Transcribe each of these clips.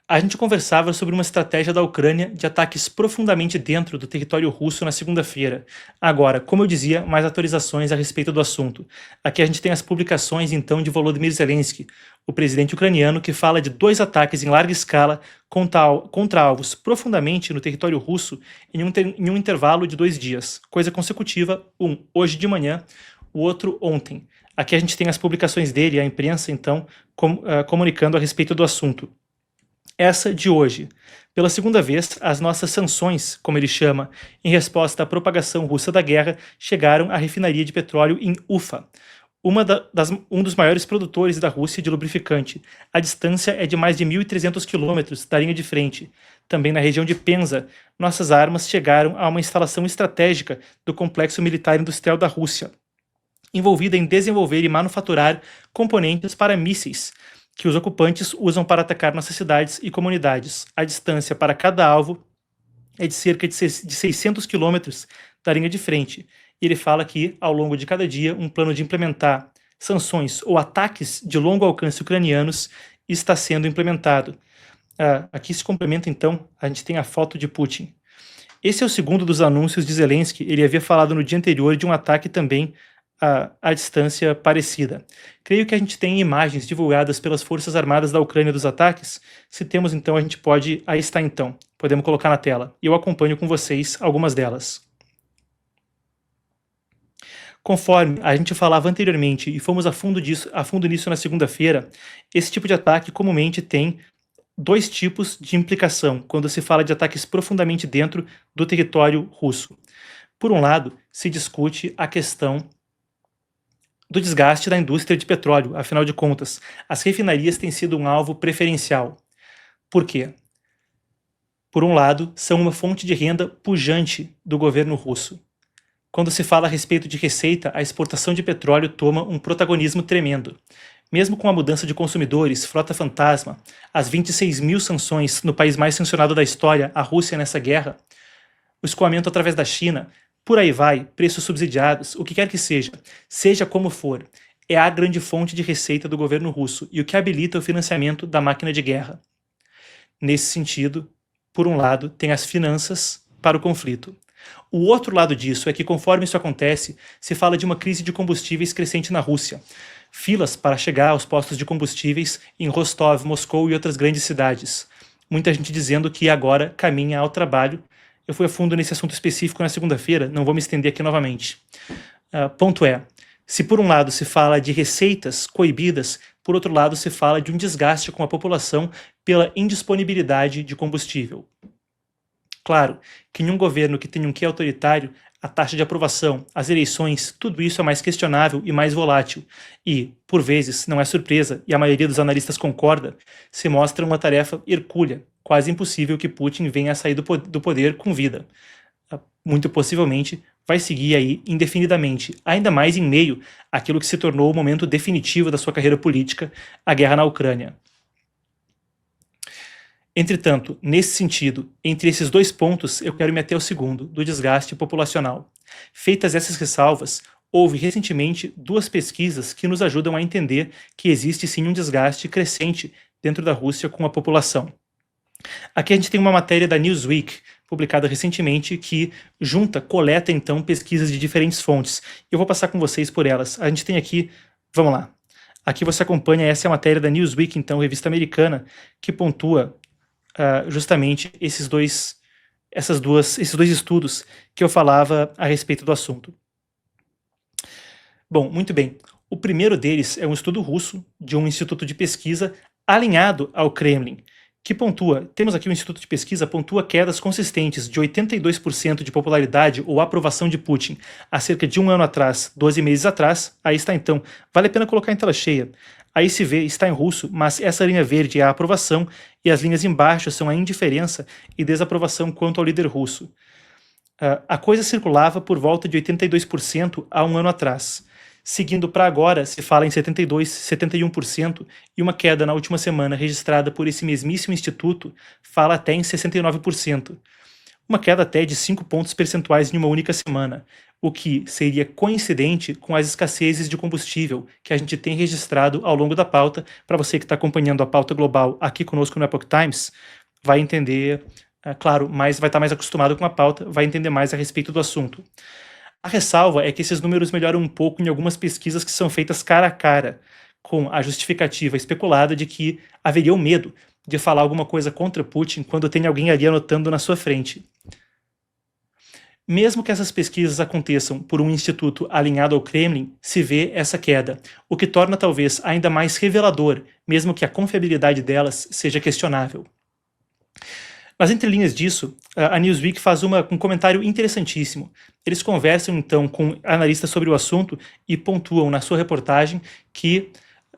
A gente conversava sobre uma estratégia da Ucrânia de ataques profundamente dentro do território russo na segunda-feira. Agora, como eu dizia, mais atualizações a respeito do assunto. Aqui a gente tem as publicações, então, de Volodymyr Zelensky, o presidente ucraniano, que fala de 2 ataques em larga escala contra alvos profundamente no território russo em um intervalo de 2 dias. Coisa consecutiva, um hoje de manhã, o outro ontem. Aqui a gente tem as publicações dele, a imprensa, então, comunicando a respeito do assunto. Essa de hoje. Pela segunda vez, as nossas sanções, como ele chama, em resposta à propagação russa da guerra, chegaram à refinaria de petróleo em Ufa, um dos maiores produtores da Rússia de lubrificante. A distância é de mais de 1.300 quilômetros da linha de frente. Também na região de Penza, nossas armas chegaram a uma instalação estratégica do complexo militar industrial da Rússia, envolvida em desenvolver e manufaturar componentes para mísseis, que os ocupantes usam para atacar nossas cidades e comunidades. A distância para cada alvo é de cerca de 600 quilômetros da linha de frente. E ele fala que, ao longo de cada dia, um plano de implementar sanções ou ataques de longo alcance ucranianos está sendo implementado. Aqui se complementa, então, a gente tem a foto de Putin. Esse é o segundo dos anúncios de Zelensky. Ele havia falado no dia anterior de um ataque também a distância parecida. Creio que a gente tem imagens divulgadas pelas Forças Armadas da Ucrânia dos ataques. Se temos, então, a gente pode... Aí está, então. Podemos colocar na tela. E eu acompanho com vocês algumas delas. Conforme a gente falava anteriormente e fomos a fundo nisso na segunda-feira, esse tipo de ataque comumente tem 2 tipos de implicação quando se fala de ataques profundamente dentro do território russo. Por um lado, se discute a questão do desgaste da indústria de petróleo. Afinal de contas, as refinarias têm sido um alvo preferencial. Por quê? Por um lado, são uma fonte de renda pujante do governo russo. Quando se fala a respeito de receita, a exportação de petróleo toma um protagonismo tremendo. Mesmo com a mudança de consumidores, frota fantasma, as 26 mil sanções no país mais sancionado da história, a Rússia nessa guerra, o escoamento através da China, por aí vai, preços subsidiados, o que quer que seja como for, é a grande fonte de receita do governo russo e o que habilita o financiamento da máquina de guerra. Nesse sentido, por um lado, tem as finanças para o conflito. O outro lado disso é que, conforme isso acontece, se fala de uma crise de combustíveis crescente na Rússia. Filas para chegar aos postos de combustíveis em Rostov, Moscou e outras grandes cidades. Muita gente dizendo que agora caminha ao trabalho. Eu fui a fundo nesse assunto específico na segunda-feira, não vou me estender aqui novamente. Ponto é, se por um lado se fala de receitas coibidas, por outro lado se fala de um desgaste com a população pela indisponibilidade de combustível. Claro que em um governo que tem um quê autoritário, a taxa de aprovação, as eleições, tudo isso é mais questionável e mais volátil. E, por vezes, não é surpresa, e a maioria dos analistas concorda, se mostra uma tarefa hercúlea, quase impossível que Putin venha a sair do poder com vida. Muito possivelmente vai seguir aí indefinidamente, ainda mais em meio àquilo que se tornou o momento definitivo da sua carreira política, a guerra na Ucrânia. Entretanto, nesse sentido, entre esses 2 pontos, eu quero me ater ao segundo, do desgaste populacional. Feitas essas ressalvas, houve recentemente 2 pesquisas que nos ajudam a entender que existe sim um desgaste crescente dentro da Rússia com a população. Aqui a gente tem uma matéria da Newsweek, publicada recentemente, que coleta então pesquisas de diferentes fontes. Eu vou passar com vocês por elas. A gente tem aqui, vamos lá. Aqui você acompanha, essa é a matéria da Newsweek, então, revista americana, que pontua justamente esses dois estudos que eu falava a respeito do assunto. Bom, muito bem. O primeiro deles é um estudo russo de um instituto de pesquisa alinhado ao Kremlin, que temos aqui um instituto de pesquisa, pontua quedas consistentes de 82% de popularidade ou aprovação de Putin há cerca de 1 ano atrás, 12 meses atrás. Aí está então, vale a pena colocar em tela cheia. Aí se vê, está em russo, mas essa linha verde é a aprovação e as linhas embaixo são a indiferença e desaprovação quanto ao líder russo. A coisa circulava por volta de 82% há 1 ano atrás. Seguindo para agora, se fala em 72%, 71%, e uma queda na última semana registrada por esse mesmíssimo instituto fala até em 69%. uma queda até de 5 pontos percentuais em uma única semana, o que seria coincidente com as escassezes de combustível que a gente tem registrado ao longo da pauta. Para você que está acompanhando a pauta global aqui conosco no Epoch Times, vai entender, claro, mas vai estar mais acostumado com a pauta, vai entender mais a respeito do assunto. A ressalva é que esses números melhoram um pouco em algumas pesquisas que são feitas cara a cara, com a justificativa especulada de que haveria o medo de falar alguma coisa contra Putin quando tem alguém ali anotando na sua frente. Mesmo que essas pesquisas aconteçam por um instituto alinhado ao Kremlin, se vê essa queda, o que torna talvez ainda mais revelador, mesmo que a confiabilidade delas seja questionável. Nas entrelinhas disso, a Newsweek faz um comentário interessantíssimo. Eles conversam então com analistas sobre o assunto e pontuam na sua reportagem que,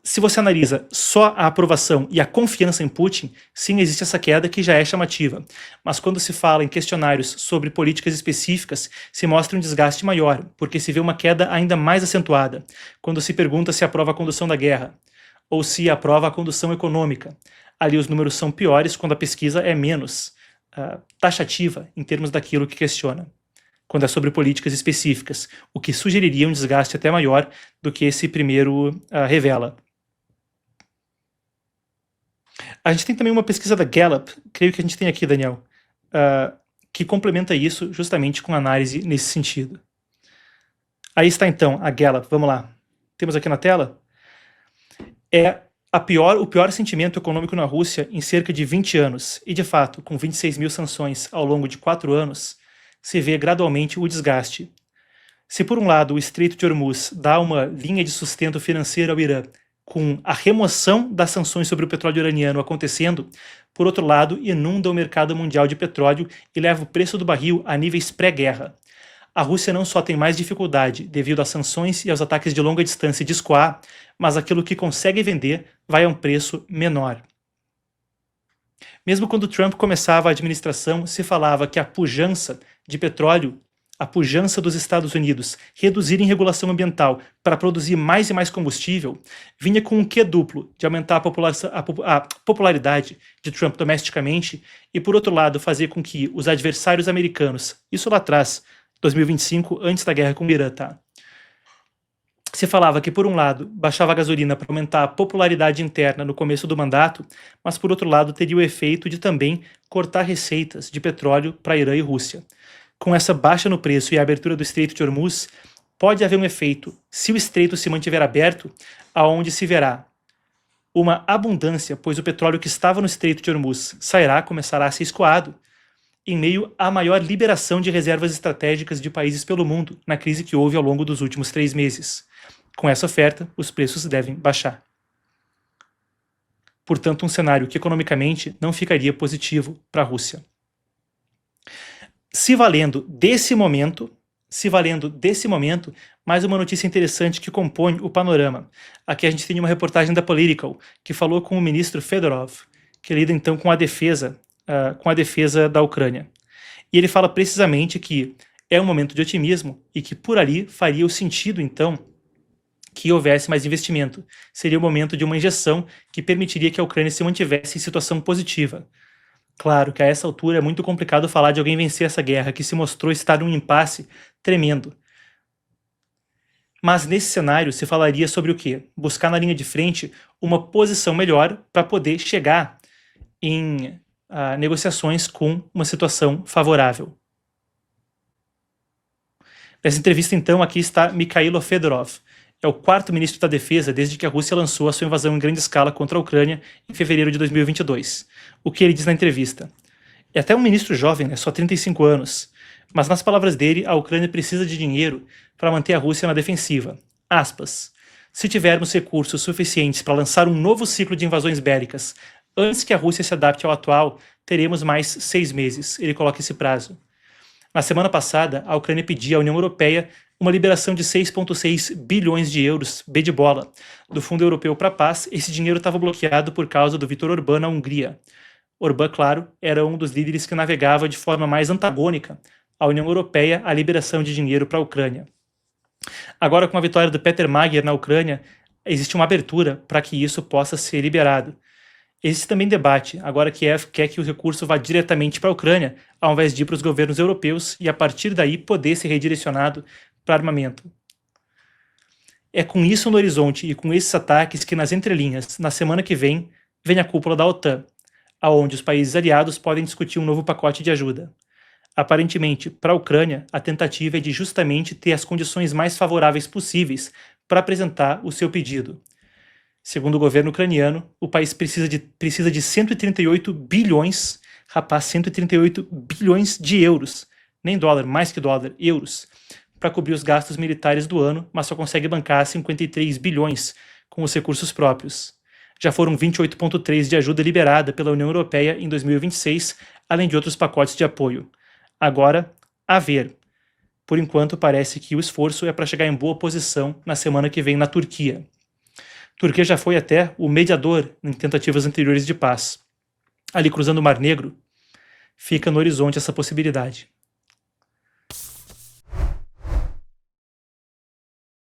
se você analisa só a aprovação e a confiança em Putin, sim, existe essa queda que já é chamativa. Mas quando se fala em questionários sobre políticas específicas, se mostra um desgaste maior, porque se vê uma queda ainda mais acentuada, quando se pergunta se aprova a condução da guerra, ou se aprova a condução econômica. Ali os números são piores quando a pesquisa é menos taxativa em termos daquilo que questiona, quando é sobre políticas específicas, o que sugeriria um desgaste até maior do que esse primeiro revela. A gente tem também uma pesquisa da Gallup, creio que a gente tem aqui, Daniel, que complementa isso justamente com análise nesse sentido. Aí está então a Gallup, vamos lá. Temos aqui na tela? É o pior sentimento econômico na Rússia em cerca de 20 anos, e de fato, com 26 mil sanções ao longo de 4 anos, se vê gradualmente o desgaste. Se por um lado o Estreito de Hormuz dá uma linha de sustento financeiro ao Irã, com a remoção das sanções sobre o petróleo iraniano acontecendo, por outro lado inunda o mercado mundial de petróleo e leva o preço do barril a níveis pré-guerra. A Rússia não só tem mais dificuldade devido às sanções e aos ataques de longa distância de escoar, mas aquilo que consegue vender vai a um preço menor. Mesmo quando Trump começava a administração, se falava que a pujança de petróleo, a pujança dos Estados Unidos, reduzir em regulação ambiental para produzir mais e mais combustível, vinha com um quê duplo de aumentar a popularidade de Trump domesticamente e, por outro lado, fazer com que os adversários americanos, isso lá atrás, 2025, antes da guerra com o Irã, tá? Se falava que, por um lado, baixava a gasolina para aumentar a popularidade interna no começo do mandato, mas, por outro lado, teria o efeito de também cortar receitas de petróleo para Irã e Rússia. Com essa baixa no preço e a abertura do Estreito de Hormuz, pode haver um efeito, se o estreito se mantiver aberto, aonde se verá uma abundância, pois o petróleo que estava no Estreito de Hormuz começará a ser escoado, em meio à maior liberação de reservas estratégicas de países pelo mundo na crise que houve ao longo dos últimos 3 meses. Com essa oferta, os preços devem baixar. Portanto, um cenário que economicamente não ficaria positivo para a Rússia. Se valendo desse momento, mais uma notícia interessante que compõe o panorama. Aqui a gente tem uma reportagem da Political, que falou com o ministro Fedorov, que lida então com a defesa da Ucrânia. E ele fala precisamente que é um momento de otimismo e que por ali faria o sentido, então, que houvesse mais investimento. Seria o momento de uma injeção que permitiria que a Ucrânia se mantivesse em situação positiva. Claro que a essa altura é muito complicado falar de alguém vencer essa guerra, que se mostrou estar num impasse tremendo. Mas nesse cenário se falaria sobre o quê? Buscar na linha de frente uma posição melhor para poder chegar em negociações com uma situação favorável. Nessa entrevista, então, aqui está Mikhailo Fedorov. É o 4º ministro da Defesa desde que a Rússia lançou a sua invasão em grande escala contra a Ucrânia em fevereiro de 2022. O que ele diz na entrevista? É até um ministro jovem, né? Só 35 anos. Mas nas palavras dele, a Ucrânia precisa de dinheiro para manter a Rússia na defensiva. Aspas. Se tivermos recursos suficientes para lançar um novo ciclo de invasões bélicas antes que a Rússia se adapte ao atual, teremos mais 6 meses. Ele coloca esse prazo. Na semana passada, a Ucrânia pedia à União Europeia uma liberação de 6,6 bilhões de euros, B de bola, do Fundo Europeu para a Paz. Esse dinheiro estava bloqueado por causa do Viktor Orbán na Hungria. Orbán, claro, era um dos líderes que navegava de forma mais antagônica à União Europeia a liberação de dinheiro para a Ucrânia. Agora, com a vitória do Peter Magyar na Ucrânia, existe uma abertura para que isso possa ser liberado. Existe também debate, agora Kiev quer que o recurso vá diretamente para a Ucrânia, ao invés de ir para os governos europeus e a partir daí poder ser redirecionado para armamento. É com isso no horizonte e com esses ataques que nas entrelinhas, na semana que vem a cúpula da OTAN, aonde os países aliados podem discutir um novo pacote de ajuda. Aparentemente, para a Ucrânia, a tentativa é de justamente ter as condições mais favoráveis possíveis para apresentar o seu pedido. Segundo o governo ucraniano, o país precisa de 138 bilhões, 138 bilhões de euros, nem dólar, mais que dólar, euros, para cobrir os gastos militares do ano, mas só consegue bancar 53 bilhões com os recursos próprios. Já foram 28,3 de ajuda liberada pela União Europeia em 2026, além de outros pacotes de apoio. Agora, a ver. Por enquanto, parece que o esforço é para chegar em boa posição na semana que vem na Turquia. Turquia já foi até o mediador em tentativas anteriores de paz. Ali cruzando o Mar Negro, fica no horizonte essa possibilidade.